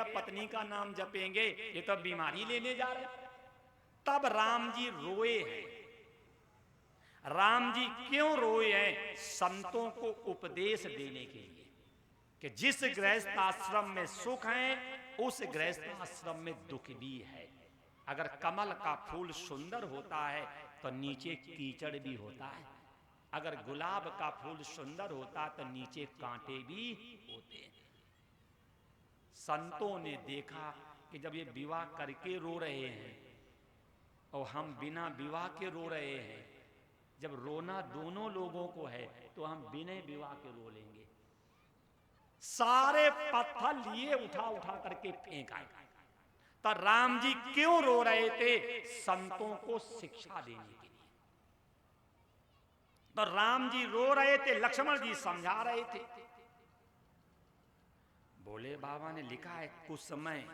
अब पत्नी का नाम जपेंगे, ये तो बीमारी लेने जा रहे। तब राम जी रोए हैं। राम जी क्यों रोए हैं? संतों को उपदेश देने के लिए कि जिस गृहस्थ आश्रम में सुख है उस गृहस्थ आश्रम में दुख भी है। अगर कमल का फूल सुंदर होता है तो नीचे कीचड़ भी होता है, अगर गुलाब का फूल सुंदर होता तो नीचे कांटे भी होते हैं। संतों ने देखा कि जब ये विवाह करके रो रहे हैं और हम बिना विवाह के रो रहे हैं, जब रोना दोनों लोगों को है तो हम बिना विवाह के रो लेंगे। सारे पत्थर लिए उठा उठा करके फेंक आए। तो राम जी क्यों रो रहे थे? संतों को शिक्षा देने के लिए। तो राम जी रो रहे थे, लक्ष्मण जी समझा रहे थे। भोले बाबा ने लिखा है कुसमय।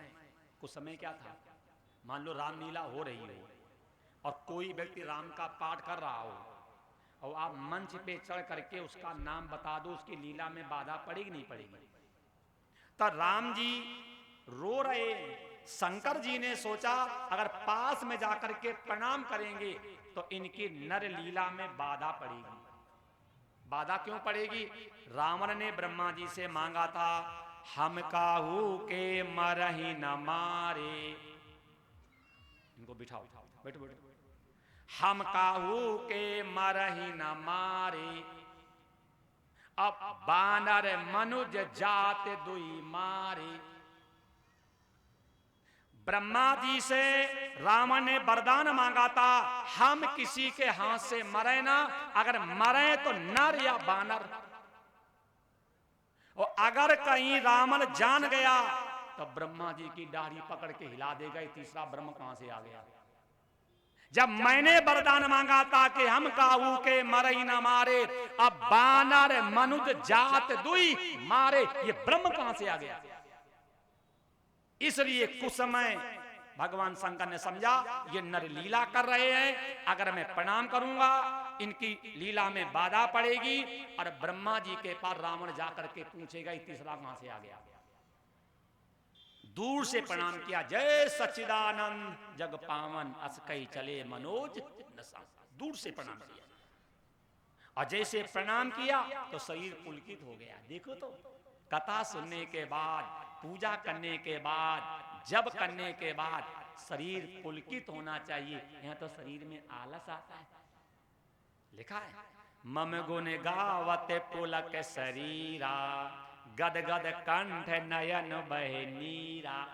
कुसमय क्या था? मान लो रामलीला हो रही हो और कोई व्यक्ति राम का पाठ कर रहा हो और आप मंच पे चढ़ करके उसका नाम बता दो, उसकी लीला में बाधा पड़ेगी नहीं पड़ेगी? तो राम जी रो रहे। शंकर जी ने सोचा अगर पास में जाकर के प्रणाम करेंगे तो इनकी नर लीला में बाधा पड़ेगी। बाधा क्यों पड़ेगी? रावण ने ब्रह्मा जी से मांगा था, हम काहू के मरही न मारे। इनको बिठाओ, बैठो बैठो। हम काहू के मरही न मारे, अब बानर मनुज जात दुई मारे। ब्रह्मा जी से रावण ने वरदान मांगा था, हम किसी के हाथ से मरे ना, अगर मरे तो नर या बानर। और अगर कहीं रावण जान गया तो ब्रह्मा जी की दाढ़ी पकड़ के हिला देगा, तीसरा ब्रह्म कहां से आ गया? जब मैंने वरदान मांगा था कि हम काहू के मरई न मारे, अब बानर मनुज जात दुई मारे, ये ब्रह्म कहां से आ गया? इसलिए कुछ समय भगवान शंकर ने समझा ये नर लीला कर रहे हैं, अगर मैं प्रणाम करूंगा इनकी लीला में बाधा पड़ेगी। और ब्रह्मा जी के पास रावण जाकर के पूछेगा ये तीसरा कहां से आ गया? दूर से प्रणाम किया, जय सच्चिदानंद जग पावन अस कई चले मनोज नसा। दूर से प्रणाम किया और जैसे प्रणाम किया तो शरीर पुलकित हो गया। देखो तो कथा सुनने के बाद, पूजा करने के बाद, जप करने के बाद शरीर पुलकित होना चाहिए। यहां तो शरीर में आलस आता है। लिखा है मम गुण गावत पुलक शरीरा, गद गद कंठ नयन बहे नीरा।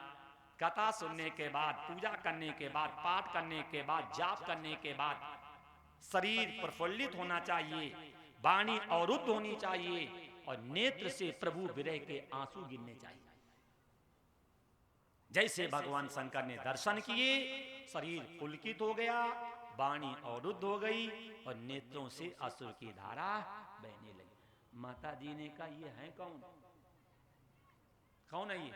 कथा सुनने के बाद, पूजा करने के बाद, पाठ करने के बाद, जाप करने के बाद शरीर प्रफुल्लित होना चाहिए, वाणी अवरुद्ध होनी चाहिए और नेत्र से प्रभु विरह के आंसू गिरने चाहिए। जैसे भगवान शंकर ने दर्शन किए, शरीर पुलकित हो गया, वाणी अवरुद्ध हो गई और नेत्रों से अश्रु की धारा बहने लगी। माता जी ने कहा ये है कौन? कौन है ये?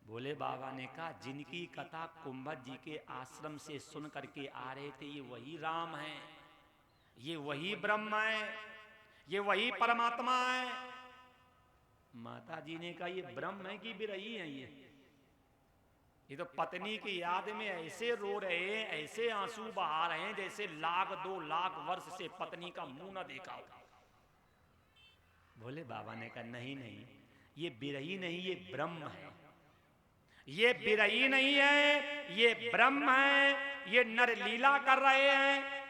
भोले बाबा ने कहा जिनकी कथा कुंभज जी के आश्रम से सुन करके आ रहे थे, ये वही राम है, ये वही ब्रह्म है, ये वही परमात्मा है। माता जी ने कहा ये ब्रह्म है कि बिरही है? ये तो पत्नी की याद में ऐसे रो रहे हैं, ऐसे आंसू बहा रहे हैं जैसे लाख 2 लाख वर्ष से पत्नी का मुंह न देखा हो। भोले बाबा ने कहा नहीं नहीं, ये बिरही नहीं, ये ब्रह्म है। ये बिरही नहीं है, ये ब्रह्म है, ये नर लीला कर रहे हैं।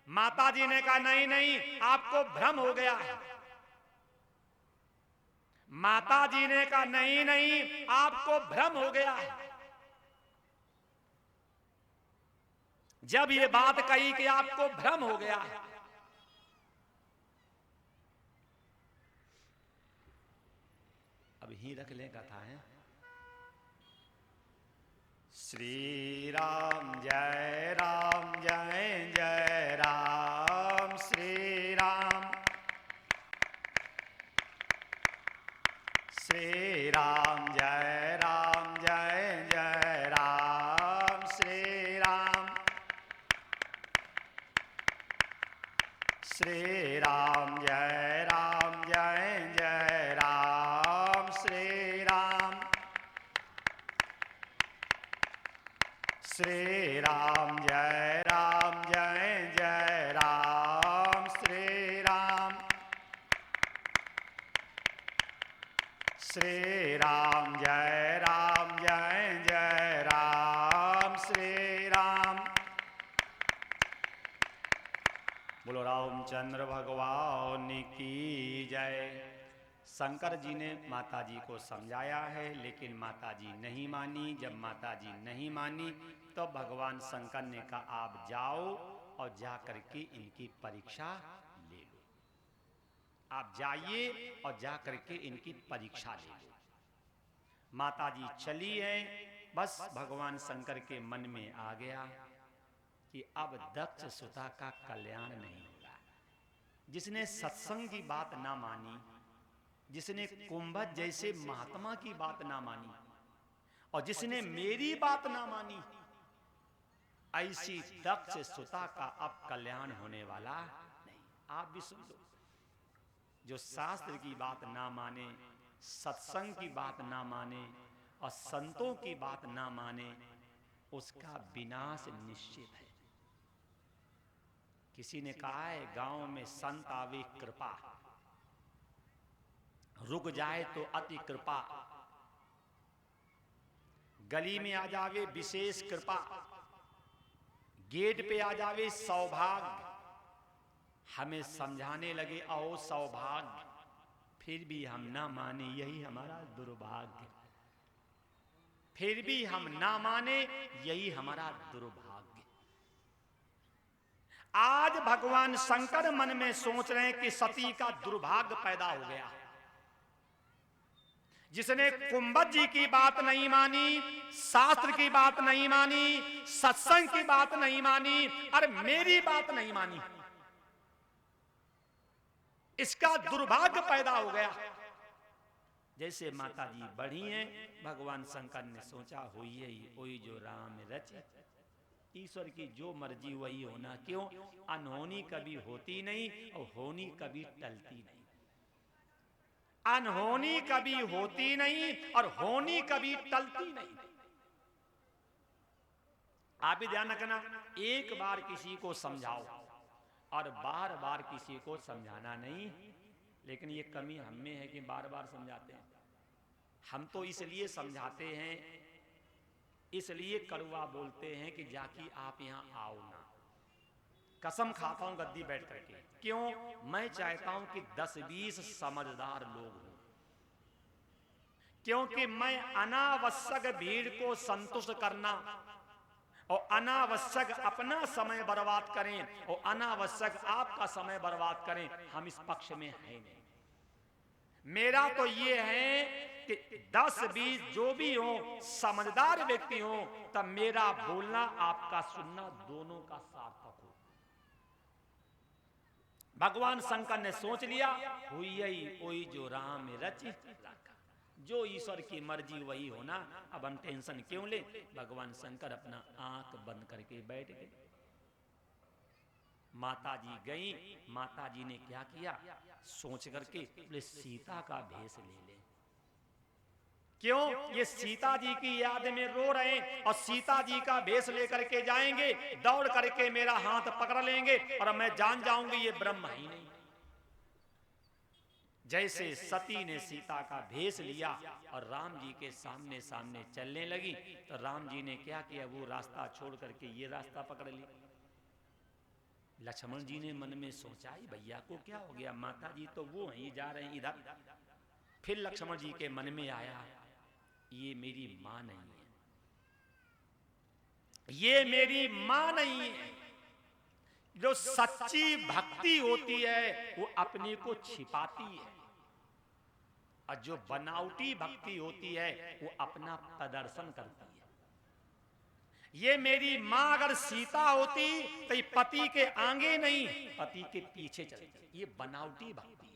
माता जी ने कहा नहीं नहीं, आपको भ्रम हो गया है। माता जी ने कहा नहीं नहीं, आपको भ्रम हो गया है। जब ये बात कही कि आपको भ्रम हो गया है, अब ही रख ले कथा है। श्री राम जय जय राम, श्री राम श्री राम जय जय राम, श्री राम श्री राम जय जय राम, श्री राम श्री राम जय जय राम श्री राम जय जय राम श्री राम। बोलो रामचंद्र भगवान की जय। शंकर जी ने माता जी को समझाया है, लेकिन माता जी नहीं मानी। जब माता जी नहीं मानी तो भगवान शंकर ने कहा आप जाओ और जा करके इनकी परीक्षा ले लो। आप जाइए और जा करके इनकी परीक्षा ले लो। माता जी चली है। बस भगवान शंकर के मन में आ गया कि अब दक्ष सुता का कल्याण नहीं होगा। जिसने सत्संग की बात ना मानी, जिसने कुंभज जैसे महात्मा की बात ना मानी, और जिसने मेरी बात ना मानी, ऐसी दक्ष सुता का अब कल्याण होने वाला नहीं। आप भी सुन लो, जो शास्त्र की बात ना माने, सत्संग की बात ना माने और संतों की बात ना माने, उसका विनाश निश्चित है। किसी ने कहा है गांव में संत आवे कृपा, रुक जाए तो अति कृपा, गली में आ जावे विशेष कृपा, गेट पे आ जावे सौभाग्य। हमें समझाने लगे आओ सौभाग्य, फिर भी हम ना माने, यही हमारा दुर्भाग्य। फिर भी हम ना माने, यही हमारा दुर्भाग्य। आज भगवान शंकर मन में सोच रहे हैं कि सती का दुर्भाग्य पैदा हो गया। जिसने कुंभज जी की बात नहीं मानी, शास्त्र की बात नहीं मानी, सत्संग की बात नहीं मानी, अरे मेरी बात नहीं मानी, इसका दुर्भाग्य पैदा हो गया। जैसे माता जी बढ़ी हैं, भगवान शंकर ने सोचा हुई है वही जो राम रचे। ईश्वर की जो मर्जी वही होना। क्यों? अनहोनी कभी होती नहीं और होनी कभी टलती नहीं। अनहोनी कभी होती नहीं और होनी कभी टलती नहीं। आप भी ध्यान रखना, एक बार किसी को समझाओ और बार बार किसी को समझाना नहीं। लेकिन ये कमी हम में है कि बार बार समझाते हैं। हम तो इसलिए समझाते हैं, इसलिए कड़वा बोलते हैं कि जाकी आप यहां आओ ना। कसम खाता हूं गद्दी बैठ करके। क्यों? मैं चाहता हूं कि 10-20 समझदार लोग हों, क्योंकि मैं अनावश्यक भीड़ को संतुष्ट करना और अनावश्यक अपना समय बर्बाद करें और अनावश्यक आपका समय बर्बाद करें, हम इस पक्ष में है नहीं। मेरा तो ये है कि 10-20 जो भी हो समझदार व्यक्ति हो, तब मेरा बोलना आपका सुनना दोनों का सार्थक हो। भगवान शंकर ने सोच लिया हुई वही जो राम रचि, जो ईश्वर की मर्जी वही होना। अब हम टेंशन क्यों ले? भगवान शंकर अपना आंख बंद करके बैठ गए। माता जी गई। माता जी ने क्या किया? सोच करके बोले सीता का भेष ले ले। क्यों? ये सीता जी की याद में रो रहे हैं और सीता जी का भेष लेकर के जाएंगे, दौड़ करके मेरा हाथ पकड़ लेंगे और मैं जान जाऊंगी ये ब्रह्म ही नहीं। जैसे सती ने सीता का भेष लिया और राम जी के सामने सामने चलने लगी, तो राम जी ने क्या किया? वो रास्ता छोड़ करके ये रास्ता पकड़ लिया। लक्ष्मण जी ने मन में सोचा ही भैया को क्या हो गया, माता जी तो वो हैं, जा रहे हैं इधर। फिर लक्ष्मण जी के मन में आया ये मेरी मां नहीं है, ये मेरी मां नहीं है। जो सच्ची भक्ति होती है वो अपने को छिपाती है, और जो बनावटी भक्ति होती है वो अपना प्रदर्शन करती है। ये मेरी मां अगर सीता होती तो ये पति के आगे नहीं, पति के पीछे चलती। ये बनावटी भक्ति है।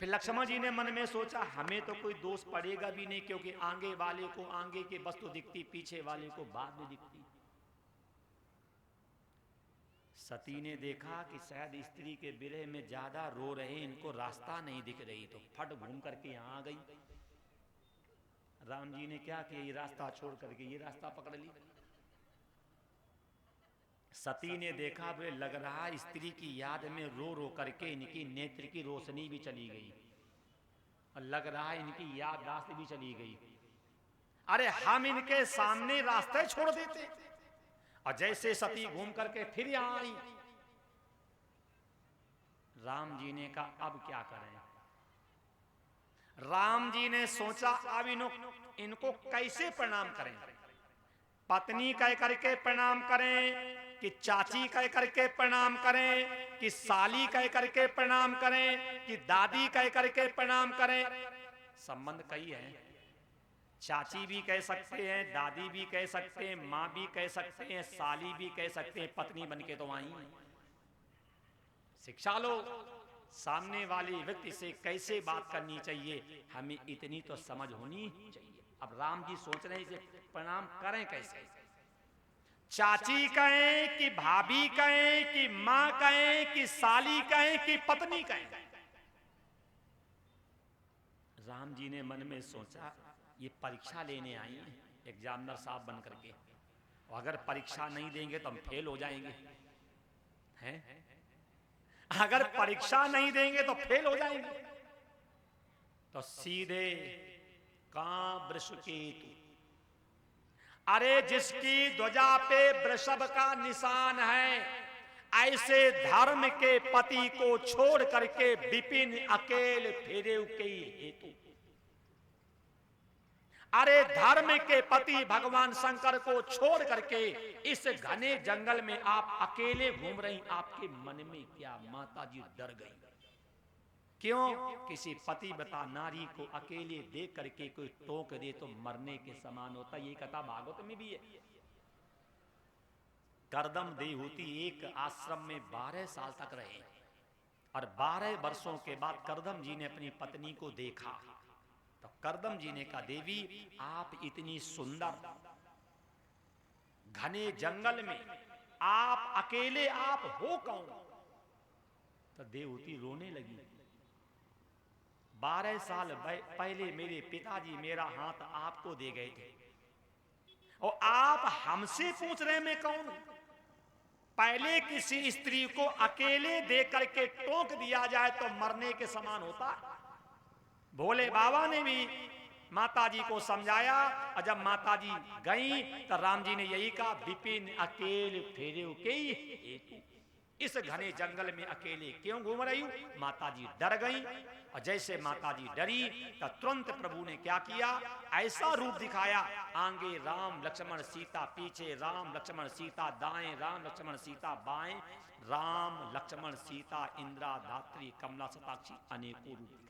फिर लक्ष्मण जी ने मन में सोचा हमें तो कोई दोष पड़ेगा भी नहीं, क्योंकि आगे वाले को आगे की वस्तु दिखती, पीछे वाले को बाद में दिखती। सती ने देखा कि शायद स्त्री के विरह में ज्यादा रो रहे, इनको रास्ता नहीं दिख रही, तो फट घूम करके यहां आ गई। राम जी ने क्या किया? ये रास्ता छोड़ करके ये रास्ता पकड़ ली। सती ने देखा, वे लग रहा स्त्री की याद में रो रो करके इनकी नेत्र की रोशनी भी चली गई और लग रहा है इनकी याददाश्त भी चली गई। अरे हम इनके सामने रास्ते छोड़ देते। और जैसे सती घूम करके फिर यहां आई, राम जी ने कहा अब क्या करें। राम जी ने सोचा अब इनको कैसे प्रणाम करें। पत्नी कह करके प्रणाम करें कि चाची कह करके प्रणाम करें कि साली कह करके प्रणाम करें कि दादी कह करके प्रणाम करें। संबंध कई है, चाची भी कह सकते हैं, दादी भी कह सकते हैं, माँ भी कह सकते हैं, साली भी कह सकते हैं, पत्नी बनके तो आई। शिक्षा लो, सामने वाले व्यक्ति से कैसे बात करनी चाहिए, हमें इतनी तो समझ होनी चाहिए। अब राम जी सोच रहे हैं इसे प्रणाम करें कैसे। चाची कहें कि भाभी कहें कि मां कहें कि साली कहें कि पत्नी कहें। राम जी ने मन में सोचा ये परीक्षा लेने आई हैं एग्जामिनर साहब बन करके, और अगर परीक्षा नहीं देंगे तो हम फेल हो जाएंगे हैं। अगर परीक्षा नहीं देंगे तो फेल हो जाएंगे। तो सीधे कां वृषकेतु, अरे जिसकी ध्वजा पे वृषभ का निशान है, ऐसे धर्म के पति को छोड़ करके विपिन अकेले फेरे के हेतु। अरे धर्म के पति भगवान शंकर को छोड़ करके इस घने जंगल में आप अकेले घूम रही, आपके मन में क्या। माता जी डर गई। क्यों? किसी पतिव्रता नारी को अकेले देख करके कोई टोक दे तो मरने के समान होता। ये कथा भागवत में भी है। करदम देहूति एक आश्रम में 12 साल तक रहे और 12 वर्षों के बाद करदम जी ने अपनी पत्नी को देखा तो करदम जी ने कहा, देवी आप इतनी सुंदर घने जंगल में आप अकेले, आप हो कौन? तो देवहूति रोने लगी। 12 साल पहले मेरे पिताजी मेरा हाथ आपको दे गए थे और आप हमसे पूछ रहे मैं कौन? पहले किसी स्त्री को अकेले देख करके टोक दिया जाए तो मरने के समान होता। भोले बाबा ने भी माताजी को समझाया और जब माताजी गई तो राम जी ने यही कहा, विपिन अकेले फेरे के हेतु। इस घने जंगल में अकेले क्यों घूम रही हूं? माताजी डर गई और जैसे माताजी डरी तो तुरंत प्रभु ने क्या किया, ऐसा रूप दिखाया, आगे राम लक्ष्मण सीता, पीछे राम लक्ष्मण सीता, दाएं राम लक्ष्मण सीता, बाएं राम लक्ष्मण सीता, इंद्रा धात्री कमला शताक्षी, अनेकों रूप दिखाए।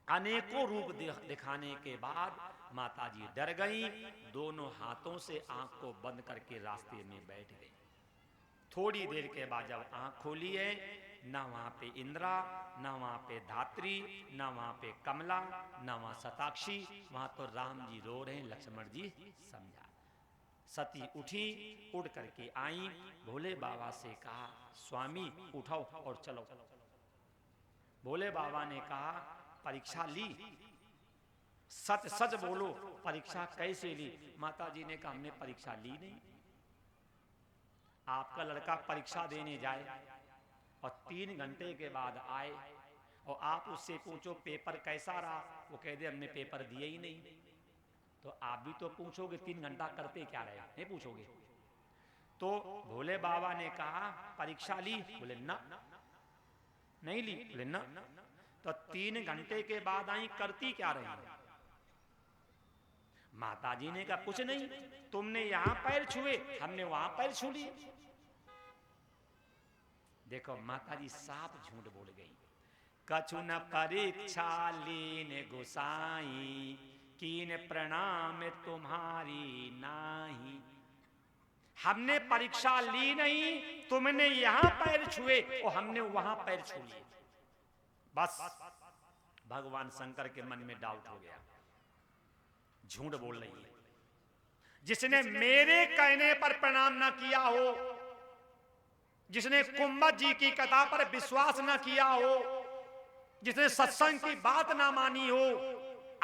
अनेकों रूप दिखाने के बाद माताजी डर गई, दोनों हाथों से आंख को बंद करके रास्ते में बैठ गई। थोड़ी देर के बाद जब आंख खोली है, ना वहां पे इंद्रा, ना वहां पे धात्री, ना वहां पे कमला, ना वहां शताक्षी, वहां तो राम जी रो रहे हैं, लक्ष्मण जी समझा। सती उठी, उठ करके आई, भोले बाबा से कहा, स्वामी उठाओ और चलो। भोले बाबा ने कहा, परीक्षा ली? सच सच बोलो, परीक्षा कैसे ली? माता जी ने कहा, हमने परीक्षा ली नहीं। आपका लड़का परीक्षा देने जाए और 3 घंटे के बाद आए और आप उससे पूछो पेपर कैसा रहा, वो कह दे हमने पेपर दिए ही नहीं, तो आप भी तो पूछोगे 3 घंटा करते क्या रहे, नहीं पूछोगे? तो भोले बाबा ने कहा, परीक्षा ली? बोले ना, नहीं ली। बोले ना। तो 3 घंटे के बाद आई, करती क्या रही? माताजी ने कहा, कुछ नहीं, तुमने यहां पैर छुए, हमने वहां पैर छू लिए। देखो माताजी साफ झूठ बोल गई। कछु न परीक्षा लीन गोसाई, कीन प्रणाम तुम्हारी नाही। हमने परीक्षा ली नहीं, तुमने यहां पैर छुए और हमने वहां पैर छू लिए। बस भगवान शंकर के मन में डाउट हो गया, झूठ बोल रही है। जिसने मेरे कहने पर प्रणाम ना किया हो, जिसने कुंभज जी की कथा पर विश्वास ना किया हो, जिसने सत्संग की बात ना मानी हो,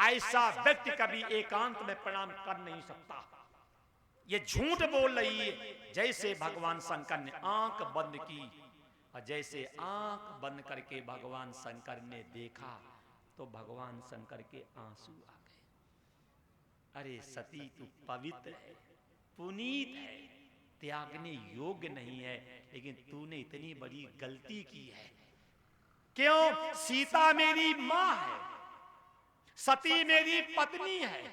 ऐसा व्यक्ति कभी एकांत में प्रणाम कर नहीं सकता। ये झूठ बोल रही है। जैसे भगवान शंकर ने आंख बंद की और जैसे आंख बंद करके भगवान शंकर ने देखा तो भगवान शंकर के आंसू आ गए। अरे सती, तू पवित्र है, पुनीत है, त्यागने योग्य नहीं है, लेकिन तूने इतनी बड़ी गलती की है। क्यों? सीता मेरी मां है, सती मेरी पत्नी है।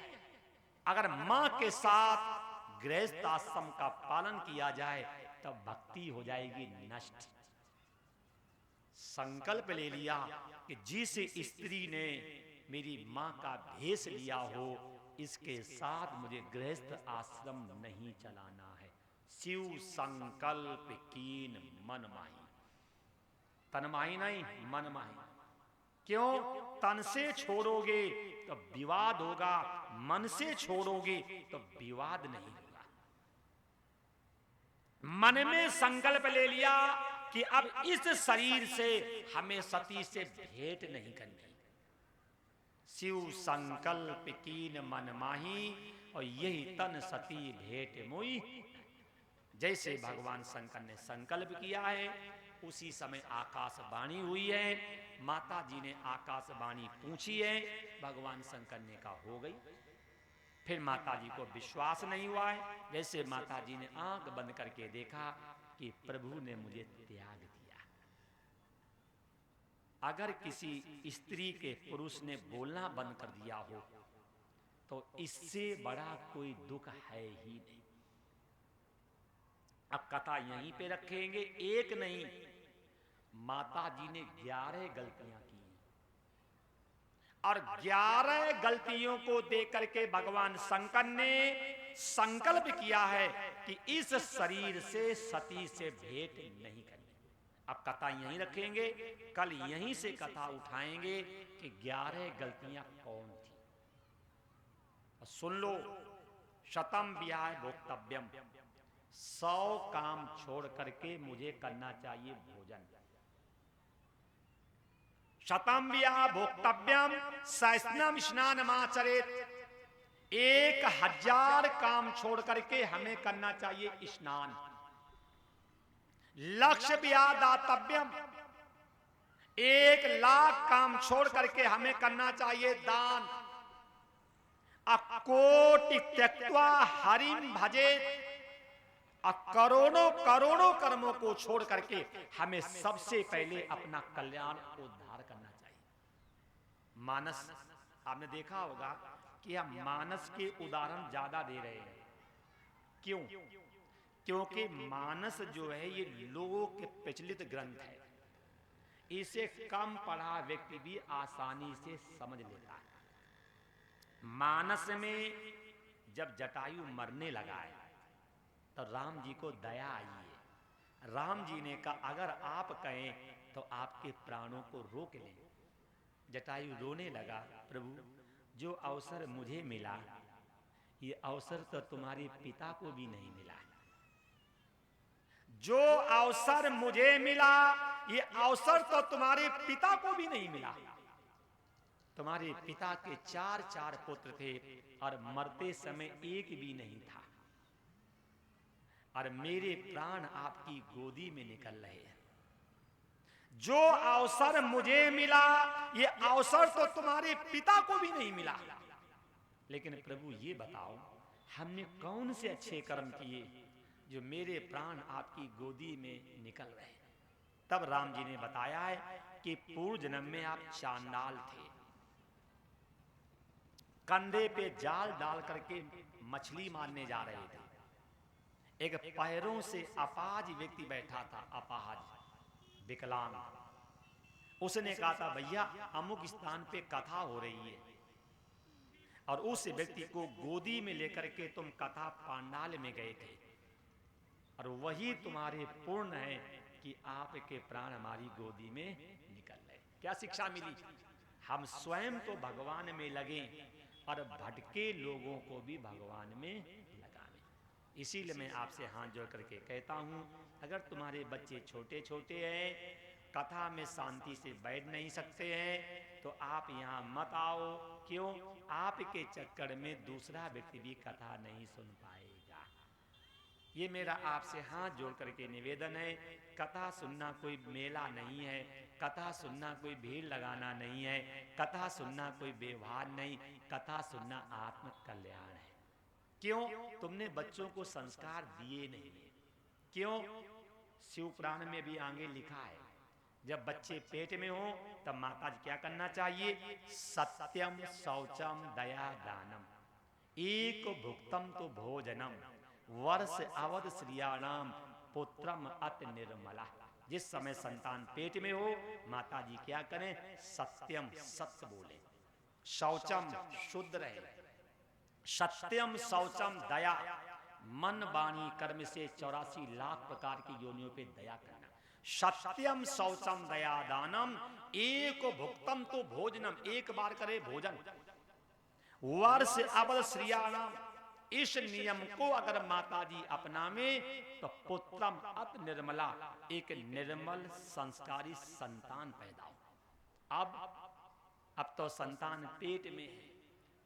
अगर मां के साथ गृहस्थ आश्रम का पालन किया जाए तब भक्ति हो जाएगी नष्ट। संकल्प ले लिया कि जिस स्त्री ने मेरी मां का भेष लिया हो, इसके साथ मुझे गृहस्थ आश्रम नहीं चलाना है। शिव संकल्प कीन मन माही। तन माही नहीं, मन माही। क्यों? तन से छोड़ोगे तो विवाद होगा, मन से छोड़ोगे तो विवाद नहीं होगा। मन में संकल्प ले लिया कि अब इस शरीर से हमें सती से भेंट नहीं करनी। शिव संकल्प कीन मन माही और यही तन सती भेंट मोई। जैसे भगवान शंकर ने संकल्प किया है उसी समय आकाशवाणी हुई है। माता जी ने आकाशवाणी पूछी है, भगवान शंकर ने कहा हो गई। फिर माता जी को विश्वास नहीं हुआ है। जैसे माता जी ने आंख बंद करके देखा कि प्रभु ने मुझे त्याग दिया। अगर किसी स्त्री के पुरुष ने बोलना बंद कर दिया हो तो इससे बड़ा कोई दुख है ही नहीं। अब कथा यहीं पे रखेंगे। एक नहीं, माता जी ने 11 गलतियां की और 11 गलतियों को देख करके भगवान शंकर ने संकल्प किया है कि इस शरीर से सती से भेंट नहीं करनी। अब कथा यहीं रखेंगे, कल यहीं से कथा उठाएंगे कि 11 गलतियां कौन थी। सुन लो। शतम विहाय भोक्तव्यम, 100 काम छोड़ करके मुझे करना चाहिए भोजन। शतम विहाय भोक्तव्यम सहस्त्रम स्नानमाचरेत, 1000 काम छोड़ करके हमें करना चाहिए स्नान। लक्ष्य विहाय दातव्यम, 1,00,000 काम छोड़ करके हमें करना चाहिए दान। अकोटि त्यक्त्वा हरिं भजेत, करोड़ों करोड़ों कर्मों को छोड़ करके हमें सबसे पहले अपना कल्याण उद्धार करना चाहिए। मानस, आपने देखा होगा कि हम मानस के उदाहरण ज्यादा दे रहे हैं। क्यों? क्योंकि मानस जो है ये लोक प्रचलित ग्रंथ है। इसे कम पढ़ा व्यक्ति भी आसानी से समझ लेता है। मानस में जब जटायु मरने लगा है तो राम जी को दया आई है। राम जी ने कहा अगर आप कहें तो आपके प्राणों को रोक लें। जटायु रोने लगा, प्रभु जो अवसर मुझे मिला ये अवसर तो तुम्हारे पिता को भी नहीं मिला। जो अवसर मुझे मिला ये अवसर तो तुम्हारे पिता को भी नहीं मिला। तुम्हारे पिता के 4 पुत्र थे और मरते समय एक भी नहीं था, और मेरे प्राण आपकी गोदी में निकल रहे हैं। जो अवसर मुझे मिला ये अवसर तो तुम्हारे पिता को भी नहीं मिला। लेकिन प्रभु ये बताओ हमने कौन से अच्छे कर्म किए जो मेरे प्राण आपकी गोदी में निकल रहे। तब राम जी ने बताया है कि पूर्व जन्म में आप चांडाल थे, कंधे पे जाल डाल करके मछली मारने जा रहे थे। एक पैरों से अपाज व्यक्ति बैठा था, अपाहज विकलांग। उसने कहा था भैया अमुक स्थान पे कथा हो रही है, और उस व्यक्ति को गोदी में लेकर के तुम कथा पांडाल में गए थे, और वही तुम्हारे पूर्ण है कि आपके प्राण हमारी गोदी में निकल रहे। क्या शिक्षा मिली? हम स्वयं तो भगवान में लगे और भटके लोगों को भी भगवान में लगावे। इसीलिए मैं आपसे हाथ जोड़ करके कहता हूं, अगर तुम्हारे बच्चे छोटे छोटे हैं, कथा में शांति से बैठ नहीं सकते हैं, तो आप यहाँ मत आओ। क्यों? आपके चक्कर में दूसरा व्यक्ति भी कथा नहीं सुन पाएगा। ये मेरा आपसे हाथ जोड़ करके निवेदन है। कथा सुनना कोई मेला नहीं है, कथा सुनना कोई भीड़ लगाना नहीं है, कथा सुनना कोई व्यवहार नहीं, कथा सुनना आत्म कल्याण है। क्यों? तुमने बच्चों को संस्कार दिए नहीं है। क्यों? शिव पुराण में भी आगे लिखा है, जब बच्चे पेट में हो तब माता जी क्या करना चाहिए? सत्यम शौचम दया दानम एक भुक्तम तो भोजनम वर्ष अवध श्रियाणाम पुत्रम अत निर्मला। जिस समय संतान पेट में हो माता जी क्या करें? सत्यम सत्य बोले, शौचम शुद्ध रहे, सत्यम शौचम दया मन वाणी कर्म से 84 लाख प्रकार की योनियों पे दया करना। सत्यम शौचम दया दानम एक भुक्तम तो भोजनम एक बार करे भोजन वर्ष अवध श्रियाणाम। इस नियम को अगर माता जी अपनावे तो पुत्रम अत निर्मला एक निर्मल संस्कारी संतान पैदा हो। अब तो संतान पेट में है,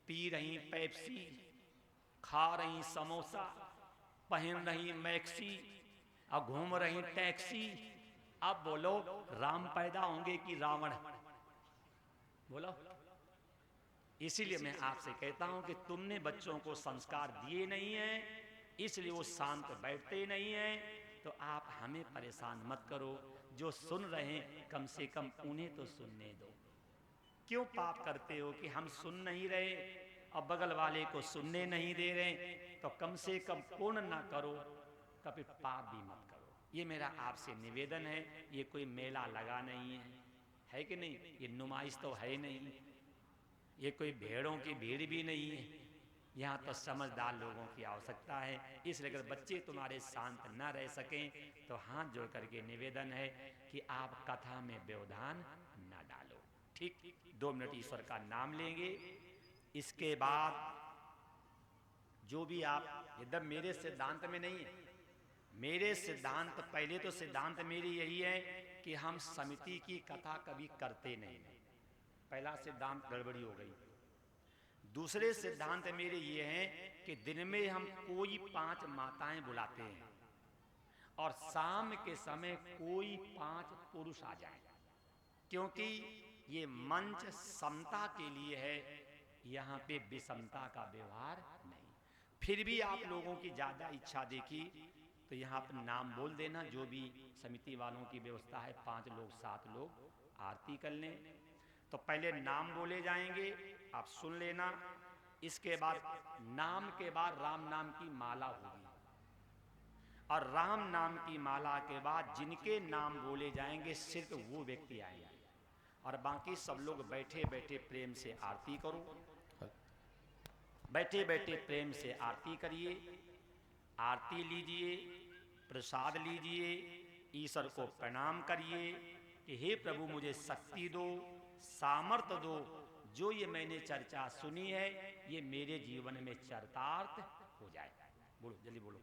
पी रही पेप्सी, खा रही समोसा, पहन रही मैक्सी और घूम रही टैक्सी। अब बोलो राम पैदा होंगे कि रावण? बोलो। इसीलिए मैं आपसे कहता हूं कि तुमने बच्चों को संस्कार दिए नहीं है, इसलिए वो शांत बैठते नहीं हैं। तो आप हमें परेशान मत करो, जो सुन रहे हैं कम से कम उन्हें तो सुनने दो। क्यों पाप करते हो कि हम सुन नहीं रहे और बगल वाले को सुनने नहीं दे रहे? तो कम से कम पूर्ण ना करो तो फिर पाप भी मत करो। ये मेरा आपसे निवेदन है। ये कोई मेला लगा नहीं है कि नहीं? ये नुमाइश तो है नहीं, ये कोई भेड़ों की भीड़ भी नहीं है। यहाँ तो समझदार लोगों की आवश्यकता है। इसलिए अगर बच्चे तुम्हारे शांत न रह सकें तो हाथ जोड़ करके निवेदन है कि आप कथा में व्यवधान न डालो। ठीक 2 मिनट ईश्वर का नाम लेंगे। इसके बाद जो भी आप, एकदम मेरे सिद्धांत में नहीं है, मेरे सिद्धांत, पहले तो सिद्धांत मेरी यही है कि हम समिति की कथा कभी करते नहीं। पहला सिद्धांत गड़बड़ी हो गई। दूसरे सिद्धांत मेरे ये हैं कि दिन में हम कोई 5 माताएं बुलाते हैं और शाम के समय कोई 5 पुरुष आ जाएं, क्योंकि ये मंच समता के लिए है, यहाँ पे विषमता का व्यवहार नहीं। फिर भी आप लोगों की ज्यादा इच्छा देखी तो यहाँ पर नाम बोल देना, जो भी समिति वालों की व्यवस्था है, 5 लोग 7 लोग आरती कर लें। तो पहले नाम बोले जाएंगे, आप सुन लेना। इसके बाद नाम के बाद राम नाम की माला होगी और राम नाम की माला के बाद जिनके नाम बोले जाएंगे सिर्फ वो व्यक्ति आएंगे और बाकी सब लोग बैठे बैठे प्रेम से आरती करो। बैठे बैठे प्रेम से आरती करिए, आरती लीजिए, प्रसाद लीजिए, ईश्वर को प्रणाम करिए कि हे प्रभु मुझे शक्ति दो, सामर्थ्य दो, जो ये मैंने चर्चा सुनी है ये मेरे जीवन में चरितार्थ हो जाए। बोलो, जल्दी बोलो।